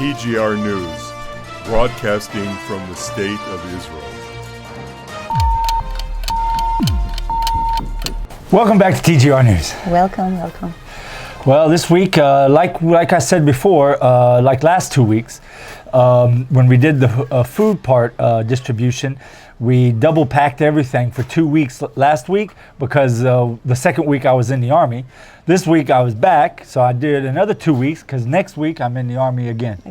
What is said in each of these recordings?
TGR News, broadcasting from the State of Israel. Welcome back to TGR News. Welcome. Well, this week, like I said before, like last 2 weeks, when we did the food part distribution, we double packed everything for 2 weeks last week because the second week I was in the Army. This week I was back, so I did another 2 weeks because next week I'm in the Army again.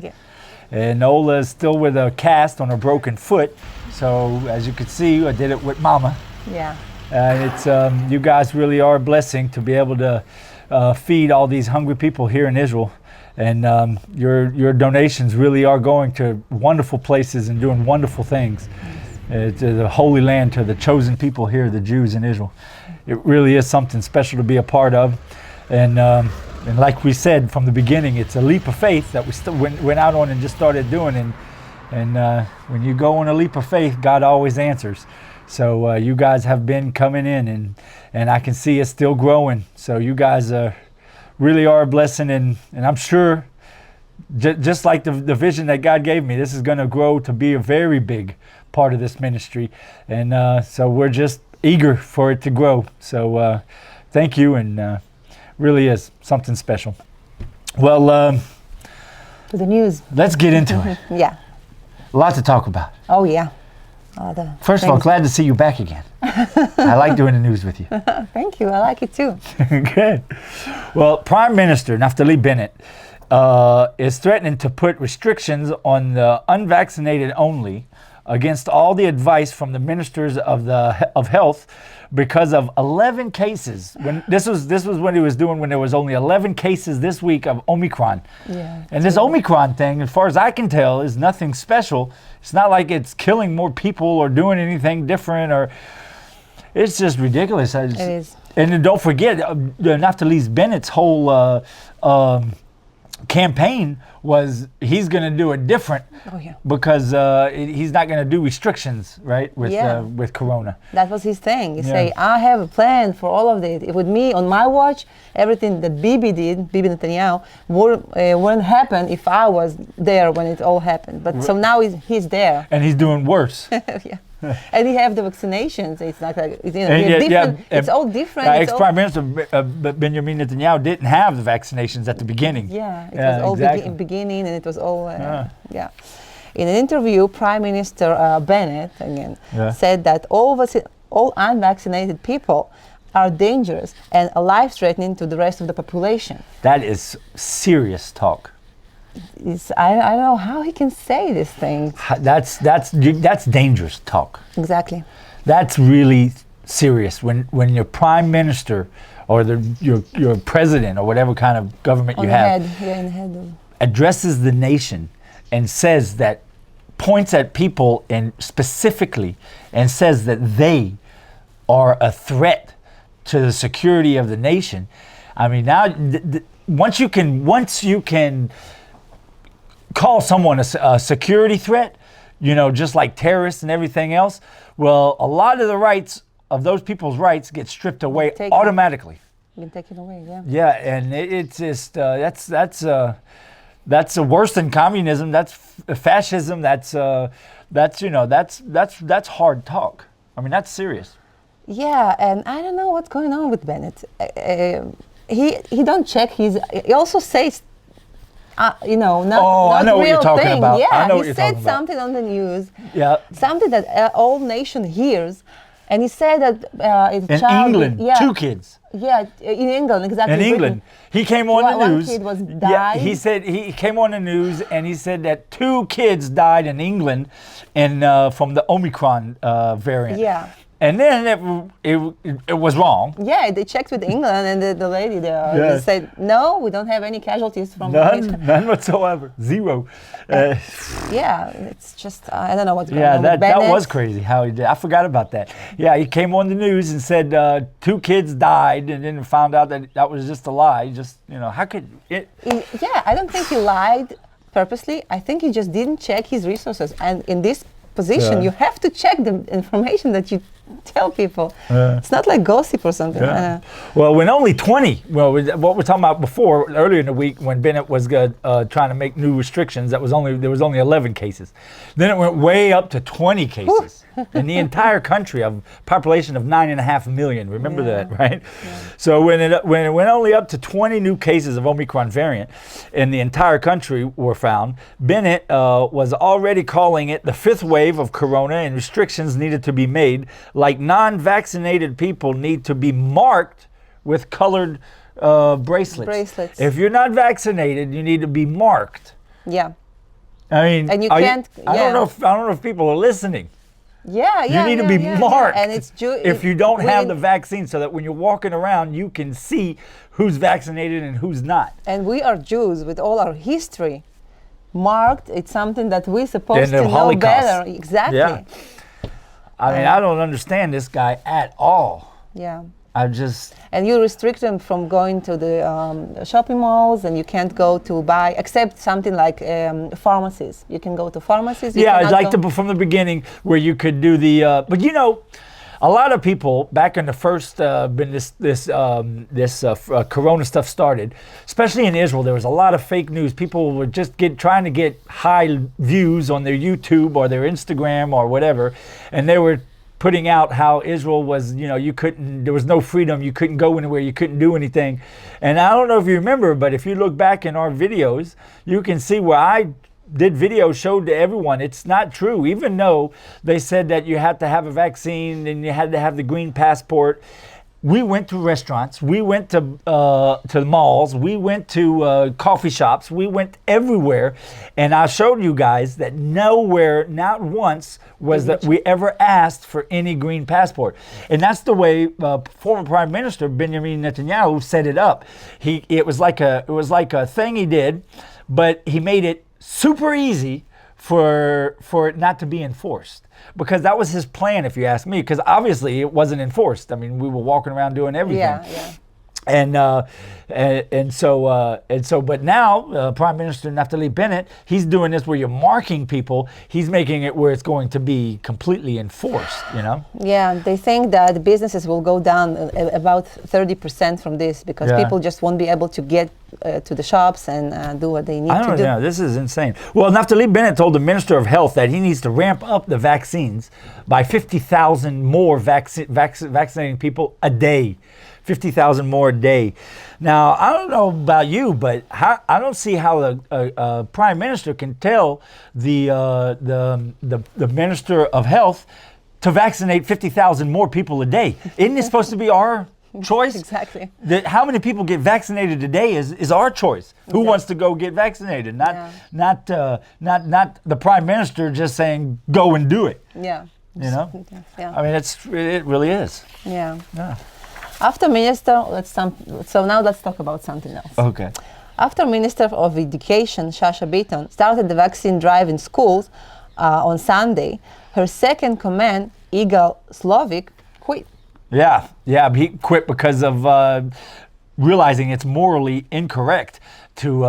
And Ola is still with a cast on a broken foot. So as you can see, I did it with Mama. Yeah. And it's you guys really are a blessing to be able to feed all these hungry people here in Israel. And your donations really are going to wonderful places and doing wonderful things. To the Holy Land, to the chosen people here, the Jews in Israel. It really is something special to be a part of. And like we said from the beginning, it's a leap of faith that we went out on and just started doing. And when you go on a leap of faith, God always answers. So you guys have been coming in, and I can see it still growing. So you guys really are a blessing, and I'm sure, just like the vision that God gave me, this is going to grow to be a very big part of this ministry. And so we're just eager for it to grow. So thank you, and really is something special. Well, To the news. let's get into it. Yeah. A lot to talk about. Oh, yeah. First of all, glad to see you back again. I like doing the news with you. Thank you. I like it too. Good. Well, Prime Minister Naftali Bennett is threatening to put restrictions on the unvaccinated only against all the advice from the ministers of health because of 11 cases. When this was what he was doing when there was only 11 cases this week of Omicron. Yeah. And this Omicron thing, as far as I can tell, is nothing special. It's not like it's killing more people or doing anything different, or it's just ridiculous. It is. And then don't forget, Naftali Bennett's whole campaign was he's going to do it different. Oh, yeah. Because he's not going to do restrictions, right, with Corona. That was his thing. He Yeah. say, I have a plan for all of this. With me, on my watch, everything that Bibi Netanyahu, wouldn't happen if I was there when it all happened. But so now he's there. And he's doing worse. Yeah. And he have the vaccinations. It's not like different. It's all different. Ex-Prime Minister Benjamin Netanyahu didn't have the vaccinations at the beginning. Yeah, it was all exactly. beginning, and it was all yeah. In an interview, Prime Minister Bennett again said that all unvaccinated people are dangerous and life-threatening to the rest of the population. That is serious talk. I don't know how he can say this thing. That's dangerous talk. Exactly. That's really serious. When your prime minister or your president or whatever kind of government you have addresses the nation and says that, points at people and specifically and says that they are a threat to the security of the nation. I mean, now once you can call someone a security threat, just like terrorists and everything else, well, a lot of the rights of those people's rights get stripped away automatically. Been taken away, yeah. Yeah, and it's just that's worse than communism. That's fascism. That's hard talk. I mean, that's serious. Yeah, and I don't know what's going on with Bennett. He don't check his. He also says. Not I know what you're talking about. Yeah, I know what he you're said talking about. something on the news. Yeah. Something that all nation hears, and he said that in England, 2 kids. Yeah, in England, exactly. In England, he came on the news. One kid was died. Yeah, he said he came on the news and he said that 2 kids died in England, and from the Omicron variant. Yeah. And then it was wrong. Yeah, they checked with England, and the lady there said, no, we don't have any casualties from none whatsoever, 0. Yeah, it's just, I don't know what's going on with Bennett. That was crazy how he did. I forgot about that. Yeah, he came on the news and said 2 kids died, and then found out that was just a lie. Just, how could it? Yeah, I don't think he lied purposely. I think he just didn't check his resources. And in this position, you have to check the information that you tell people. It's not like gossip or something. Well, when only 20, what we're talking about before, earlier in the week when Bennett was trying to make new restrictions, there was only 11 cases. Then it went way up to 20 cases in the entire country, of population of 9.5 million. Remember that, right? Yeah. So when it went only up to 20 new cases of Omicron variant in the entire country were found, Bennett was already calling it the fifth wave of corona, and restrictions needed to be made, like non-vaccinated people need to be marked with colored bracelets. If you're not vaccinated, you need to be marked. Yeah. I mean, and you can't. I don't know if people are listening. Yeah. You need to be marked. And it's if you don't have the vaccine, so that when you're walking around, you can see who's vaccinated and who's not. And we are Jews with all our history. Marked, it's something that we're supposed to know better. Exactly. Yeah. I mean, I don't understand this guy at all. Yeah. And you restrict them from going to the shopping malls, and you can't go to buy, except something like pharmacies. You can go to pharmacies. From the beginning, where you could do the, but you know, a lot of people back in the first when this corona stuff started, especially in Israel, there was a lot of fake news. People were just trying to get high views on their YouTube or their Instagram or whatever, and they were putting out how Israel was, there was no freedom, you couldn't go anywhere, you couldn't do anything. And I don't know if you remember, but if you look back in our videos, you can see where I did videos, showed to everyone it's not true. Even though they said that you had to have a vaccine and you had to have the green passport, we went to restaurants, we went to the malls, we went to coffee shops, we went everywhere, and I showed you guys that nowhere, not once, was that we ever asked for any green passport. And that's the way former Prime Minister Benjamin Netanyahu set it up. It was like a thing he did, but he made it super easy for it not to be enforced, because that was his plan, if you ask me, because obviously it wasn't enforced. I mean, we were walking around doing everything. Yeah. And so, but now Prime Minister Naftali Bennett, he's doing this where you're marking people. He's making it where it's going to be completely enforced, Yeah, they think that businesses will go down about 30% from this, because people just won't be able to get to the shops and do what they need to do. Yeah, this is insane. Well, Naftali Bennett told the Minister of Health that he needs to ramp up the vaccines by 50,000 more vaccinating people a day. 50,000 more a day. Now, I don't know about you, but I don't see how a prime minister can tell the Minister of Health to vaccinate 50,000 more people a day. Isn't it supposed to be our choice? Exactly. How many people get vaccinated today is our choice. Who wants to go get vaccinated? Not the prime minister just saying go and do it. Yeah. Yeah. I mean, it really is. Yeah. After Minister, so now let's talk about something else. Okay. After Minister of Education, Shasha Bitton, started the vaccine drive in schools on Sunday, her second command, Igal Slovic, quit. Yeah, he quit because of realizing it's morally incorrect to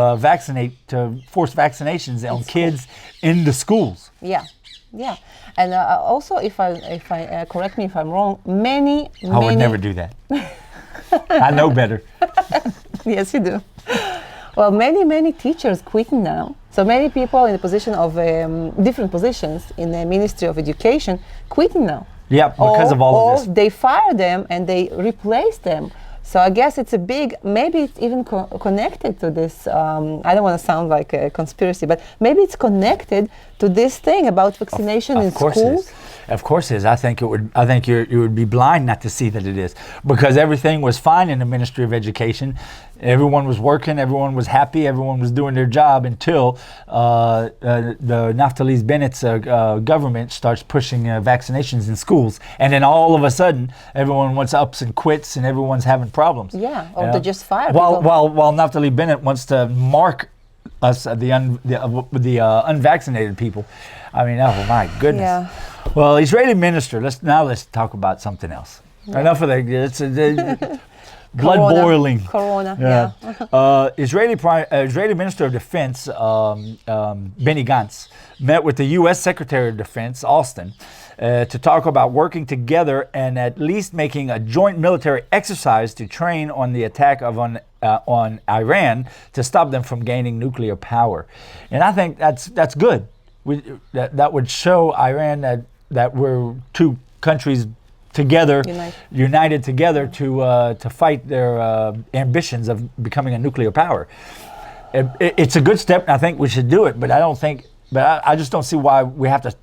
force vaccinations on kids in the schools. Yeah. And also, if I correct me if I'm wrong, many. I would never do that. I know better. Yes, you do. Well, many teachers quitting now. So many people in the position of different positions in the Ministry of Education quitting now. Yeah, because of all of this. Or they fire them and they replace them. So I guess it's maybe it's even connected to this, I don't want to sound like a conspiracy, but maybe it's connected to this thing about vaccination in schools. Of course it is. I think you would be blind not to see that it is, because everything was fine in the Ministry of Education. Everyone was working, everyone was happy, everyone was doing their job until the Naftali Bennett's government starts pushing vaccinations in schools. And then all of a sudden, everyone wants ups and quits and everyone's having problems. Yeah, or they just fire people. While Naftali Bennett wants to mark us, the unvaccinated people. I mean, oh my goodness. Yeah. Well, Israeli minister, let's talk about something else. Yeah. Enough of that. Blood boiling. Corona. Yeah. Israeli Minister of Defense Benny Gantz met with the U.S. Secretary of Defense Austin to talk about working together and at least making a joint military exercise to train on the attack on Iran to stop them from gaining nuclear power. And I think that's good. That would show Iran that we're two countries together, united together to fight their ambitions of becoming a nuclear power. It's a good step, and I think we should do it. But I just don't see why we have to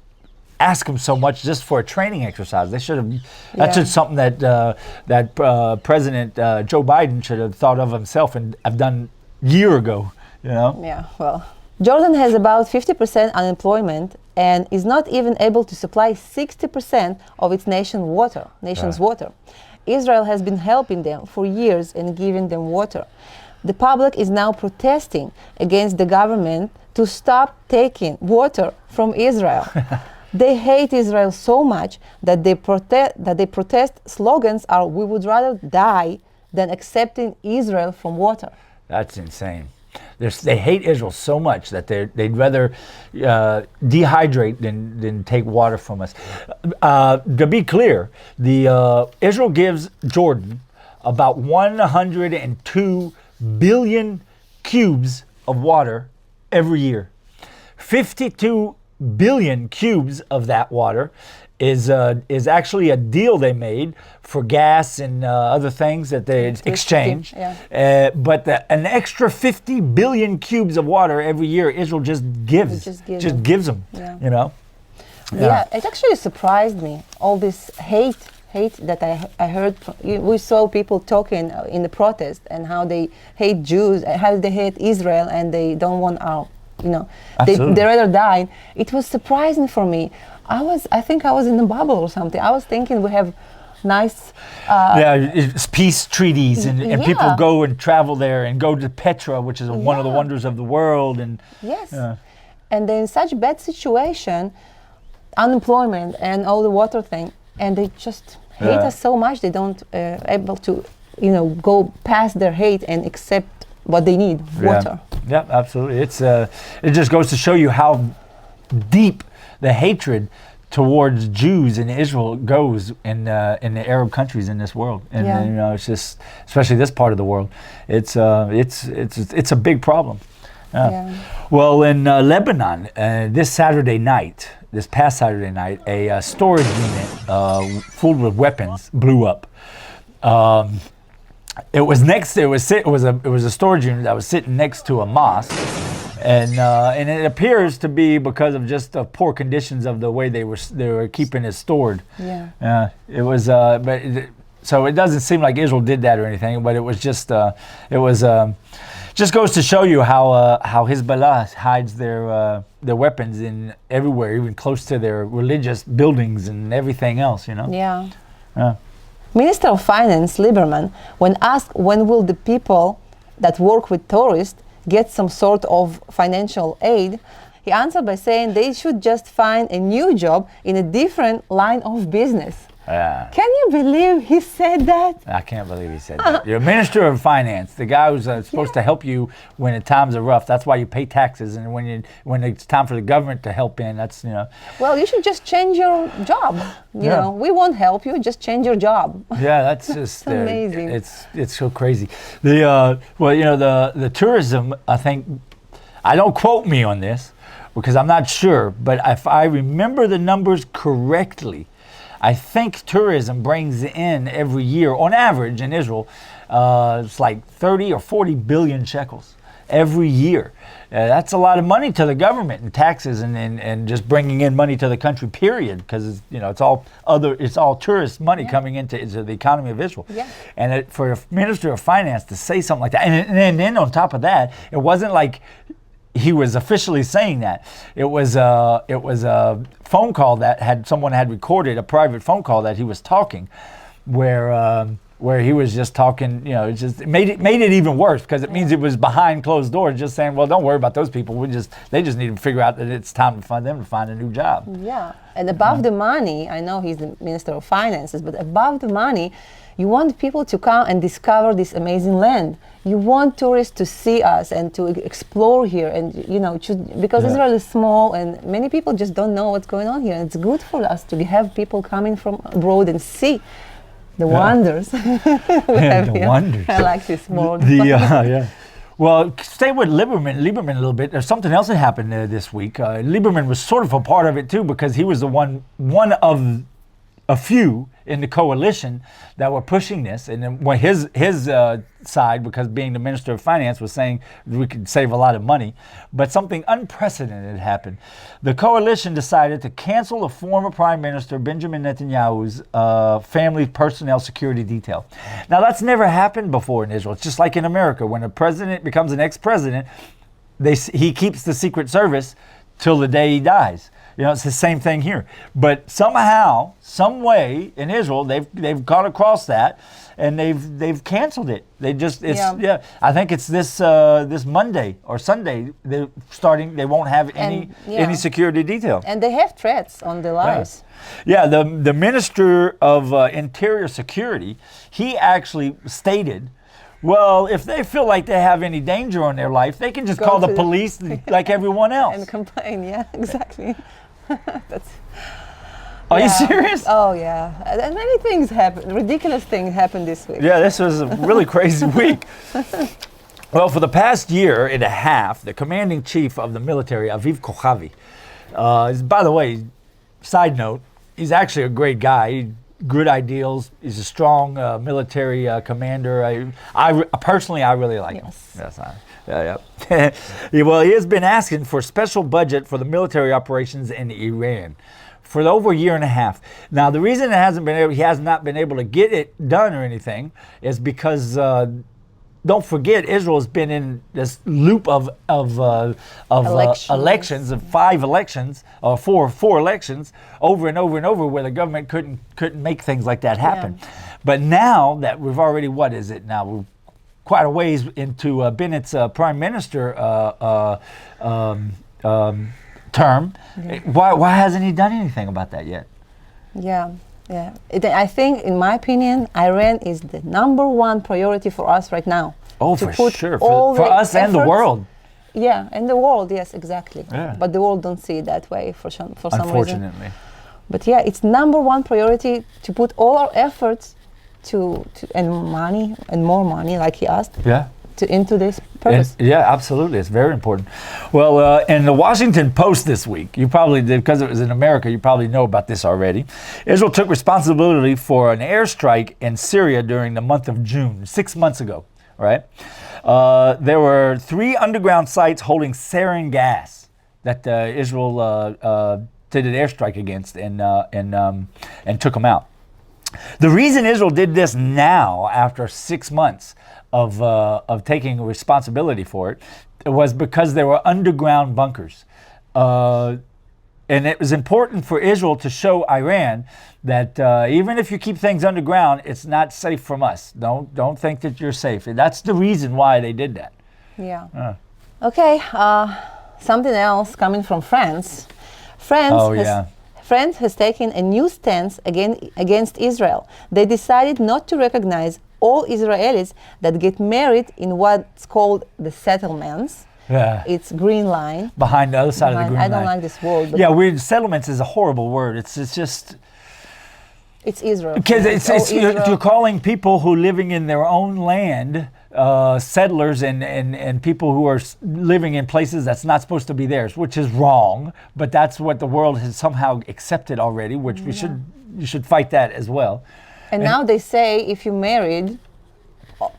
ask them so much just for a training exercise. They should have. That's just something that President Joe Biden should have thought of himself and have done a year ago. Yeah. Well, Jordan has about 50% unemployment and is not even able to supply 60% of its nation's water. Israel has been helping them for years and giving them water. The public is now protesting against the government to stop taking water from Israel. They hate Israel so much that they protest slogans are "We would rather die than accepting Israel from water." That's insane. They hate Israel so much that they'd rather dehydrate than take water from us. To be clear, Israel gives Jordan about 102 billion cubes of water every year. 52 billion cubes of that water is actually a deal they made for gas and other things that they exchange. But an extra 50 billion cubes of water every year, Israel just gives them. Yeah, it actually surprised me, all this hate that I heard. We saw people talking in the protest and how they hate Jews, how they hate Israel, and they don't want our, they rather die. It was surprising for me. I think I was in a bubble or something. I was thinking we have nice... it's peace treaties and people go and travel there and go to Petra, which is one of the wonders of the world. And and they're in such bad situation, unemployment and all the water thing, and they just hate us so much they don't able to go past their hate and accept what they need, water. Yeah, absolutely. It just goes to show you how deep the hatred towards Jews in Israel goes in the Arab countries in this world, and it's just, especially this part of the world, it's a big problem. Well, in Lebanon, this past Saturday night, a storage unit full with weapons blew up. It was a storage unit that was sitting next to a mosque. And it appears to be because of just the poor conditions of the way they were keeping it stored. It was, so it doesn't seem like Israel did that or anything, but it was just, just goes to show you how Hezbollah hides their weapons in everywhere, even close to their religious buildings and everything else. Minister of Finance Lieberman, when asked when will the people that work with tourists get some sort of financial aid, he answered by saying they should just find a new job in a different line of business. Can you believe he said that? I can't believe he said that. You're a minister of finance, the guy who's supposed to help you when the times are rough. That's why you pay taxes, and when it's time for the government to help in, that's Well, you should just change your job. We won't help you. Just change your job. Yeah, that's just amazing. It's so crazy. The tourism. I think, I don't quote me on this because I'm not sure, but if I remember the numbers correctly, I think tourism brings in every year, on average in Israel, it's like 30 or 40 billion shekels every year. That's a lot of money to the government in taxes and just bringing in money to the country, period, because it's all tourist money coming into the economy of Israel. And for a minister of finance to say something like that, and then on top of that, it wasn't like he was officially saying that. It was a phone call that someone had recorded, a private phone call that he was talking, where where he was just talking, it just made it even worse, because it means it was behind closed doors, just saying, well, don't worry about those people. They just need to figure out that it's time for them to find a new job. Yeah, and above the money, I know he's the Minister of Finances, but above the money, you want people to come and discover this amazing land. You want tourists to see us and to explore here, and because Israel is small and many people just don't know what's going on here. And it's good for us to have people coming from abroad and see the wonders. The wonders. I like this word. Well, stay with Lieberman a little bit. There's something else that happened this week. Lieberman was sort of a part of it too, because he was the one of a few in the coalition that were pushing this, and then when his side, because being the Minister of Finance, was saying we could save a lot of money, but something unprecedented happened. The coalition decided to cancel the former Prime Minister Benjamin Netanyahu's family personnel security detail. Now, that's never happened before in Israel. It's just like in America, when a president becomes an ex-president, he keeps the Secret Service till the day he dies. It's the same thing here. But somehow, some way in Israel, they've gone across that, and they've canceled it. I think it's this Monday or Sunday they won't have any security detail. And they have threats on their lives. Yeah, the Minister of Interior Security, he actually stated, well, if they feel like they have any danger on their life, they can just call the police like everyone else. And complain, exactly. Are you serious? Oh, yeah. And many things happen. Ridiculous things happened this week. Yeah, this was a really crazy week. Well, for the past year and a half, the commanding chief of the military, Aviv Kochavi, by the way, side note, he's actually a great guy. Good ideals. He's a strong military commander. I personally really like him. Yes. Well, he has been asking for a special budget for the military operations in Iran for over a year and a half. Now, the reason he has not been able to get it done or anything is because don't forget, Israel has been in this loop of elections, of 5 elections, or four elections, over and over and over, where the government couldn't make things like that happen. Yeah. But now that we've already, what is it now? We're quite a ways into Bennett's prime minister term. Yeah. Why hasn't he done anything about that yet? Yeah. I think, in my opinion, Iran is the number 1 priority for us right now. Oh, for sure. For us and the world. Yeah, and the world, yes, exactly. Yeah. But the world don't see it that way for some reason. Unfortunately. But yeah, it's number 1 priority to put all our efforts and money and more money, like he asked. Yeah. Into this purpose. Absolutely. It's very important. Well, in the Washington Post this week, you probably did, because it was in America, you probably know about this already. Israel took responsibility for an airstrike in Syria during the month of June, 6 months ago, right? There were 3 underground sites holding sarin gas that Israel did an airstrike against and took them out. The reason Israel did this now, after 6 months of taking responsibility for it, was because there were underground bunkers. And it was important for Israel to show Iran that even if you keep things underground, it's not safe from us. Don't think that you're safe. And that's the reason why they did that. Yeah. Okay, something else coming from France. France has taken a new stance against Israel. They decided not to recognize all Israelis that get married in what's called the settlements. Yeah. It's green line. Behind the other side of the green line. I don't like this word. But weird. Settlements is a horrible word. It's just... It's Israel. Because you're calling people who living in their own land settlers and people who are living in places that's not supposed to be theirs, which is wrong. But that's what the world has somehow accepted already, which you should fight that as well. And now they say if you married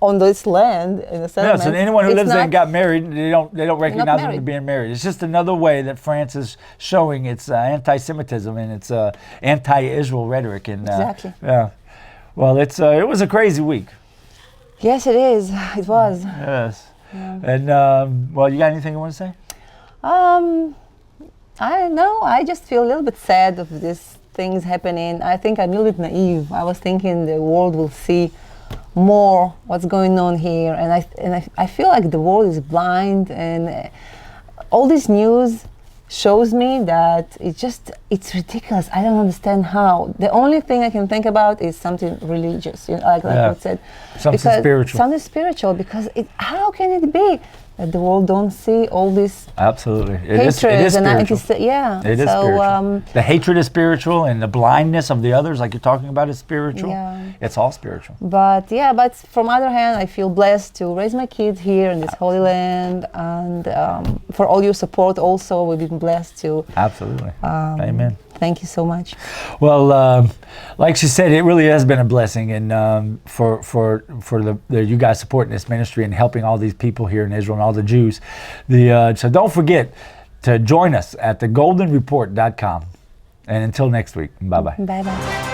on this land in the settlement, so anyone who lives there and got married, they don't recognize them as being married. It's just another way that France is showing its anti-Semitism and its anti-Israel rhetoric. And, exactly. Yeah. Well, it was a crazy week. Yes, it is. It was. Yes. Yeah. And you got anything you want to say? I don't know. I just feel a little bit sad of these things happening. I think I'm a little bit naive. I was thinking the world will see more what's going on here, and I feel like the world is blind, and all this news shows me that it's ridiculous. I don't understand how. The only thing I can think about is something religious, like I said, something spiritual. Because how can it be that the world don't see all this absolutely hatred it is spiritual. It is spiritual. The hatred is spiritual, and the blindness of the others, like you're talking about, is spiritual. It's all spiritual. But from other hand, I feel blessed to raise my kids here in this Holy Land, and for all your support also. We've been blessed to. Absolutely. Amen. Thank you so much. Well, like she said, it really has been a blessing, and for the you guys supporting this ministry and helping all these people here in Israel and all the Jews. So don't forget to join us at thegoldenreport.com. And until next week, bye-bye. Bye-bye.